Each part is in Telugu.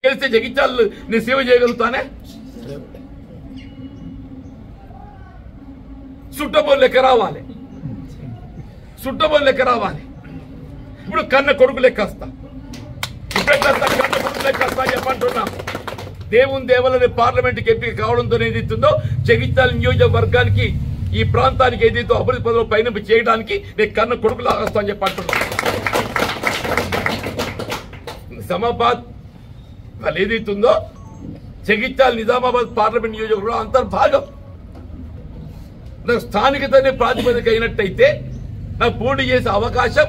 గెలిస్తే జగిత్యాలు నేను సేవ చేయగలుగుతానే? సుట్టబోలు లెక్క రావాలి, సుట్టబోలు లెక్క రావాలి. ఇప్పుడు కన్న కొడుకు లెక్క వస్తా, కన్న కొడుకు లెక్క వస్తా చెప్పంటున్నా. దేవుని దేవాలయ పార్లమెంట్కి ఎంపిక కావడంతో ఏదైతుందో జగిత్యాల నియోజకవర్గానికి ఈ ప్రాంతానికి ఏదైతే అభివృద్ధి పదవులు పైన చేయడానికి నేను కన్న కొడుకులా వస్తా అని చెప్పంటున్నా. నిజామాబాద్ వాళ్ళు ఏదైతుందో జగిత్యాల నిజామాబాద్ పార్లమెంట్ నియోజకవర్గంలో అంతర్భాగం. నాకు స్థానికతనే ప్రాతిపదిక అయినట్టయితే నాకు పోటీ చేసే అవకాశం,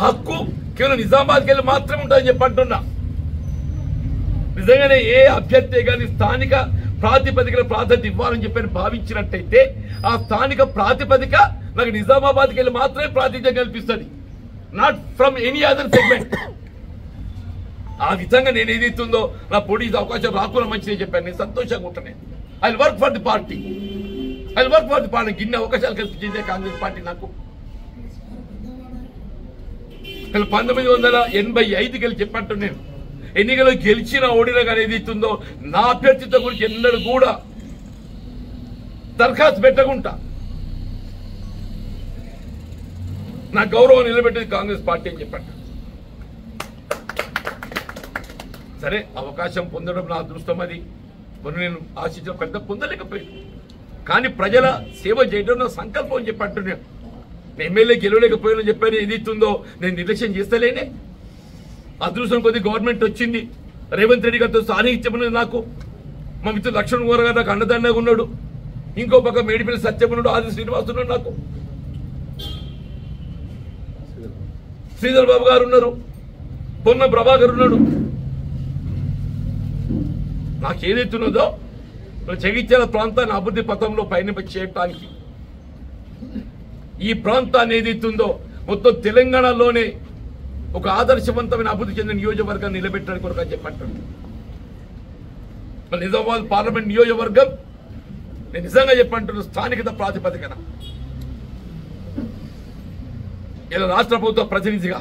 హక్కు కేవలం నిజామాబాద్కి వెళ్ళి మాత్రమే ఉంటుందని చెప్పంటున్నా. నిజంగానే ఏ అభ్యర్థి కానీ స్థానిక ప్రాతిపదికల ప్రాధాన్యత ఇవ్వాలని చెప్పి భావించినట్టయితే ఆ స్థానిక ప్రాతిపదిక నాకు నిజామాబాద్కి వెళ్ళి మాత్రమే ప్రాతినిధ్యం కల్పిస్తుంది, not from any other segment. ఆ విధంగా నేను ఏదైతుందో నా పోటీ అవకాశం రాకుండా మంచిది చెప్పాను. నేను సంతోషంగా ఉంటాను. I work for the party, I work for the party. ఇన్ని అవకాశాలు కల్పించిందే కాంగ్రెస్ పార్టీ నాకు. 1985 వెళ్ళి చెప్పంటూ నేను ఎన్నికలు గెలిచిన ఓడినా కానీ ఏదైతుందో నా అభ్యర్థిత్వం గురించి ఎన్నడూ కూడా దరఖాస్తు పెట్టకుండా నా గౌరవం నిలబెట్టేది కాంగ్రెస్ పార్టీ అని చెప్పండి. సరే, అవకాశం పొందడం నా అదృష్టం. అది కొన్ని నేను ఆశించిన పెద్ద పొందలేకపోయాను, కానీ ప్రజల సేవ చేయడం నా సంకల్పం అని చెప్పి అంటున్నాను. ఎమ్మెల్యే గెలవలేకపోయానని చెప్పాను. ఏదైతుందో నేను నిర్లక్ష్యం చేస్తలేనే. అదృష్టం కొద్ది గవర్నమెంట్ వచ్చింది. రేవంత్ రెడ్డి గారితో సాన్నిహిత్యమని నాకు మా మిత్రుడు లక్ష్మణ్ కుమార్ గారు నాకు అండదండగా ఉన్నాడు. ఇంకో పక్క మేడిపల్లి సత్యం ఉన్నాడు, ఆది శ్రీనివాస్ ఉన్నాడు, నాకు శ్రీధర్ బాబు గారు ఉన్నారు, పొన్న ప్రభాకర్ ఉన్నాడు. నాకు ఏదైతున్నదో జగిత్యాల ప్రాంతాన్ని అభివృద్ధి పథంలో పయనింప చేయడానికి, ఈ ప్రాంతాన్ని ఏదైతుందో మొత్తం తెలంగాణలోనే ఒక ఆదర్శవంతమైన అభివృద్ధి చెందిన నియోజకవర్గాన్ని నిలబెట్టడానికి కొరకు అని చెప్పంటాడు. నిజామాబాద్ పార్లమెంట్ నియోజకవర్గం నేను నిజంగా చెప్పంటున్నా స్థానికత ప్రాతిపదికన ఇలా రాష్ట్ర ప్రభుత్వ ప్రతినిధిగా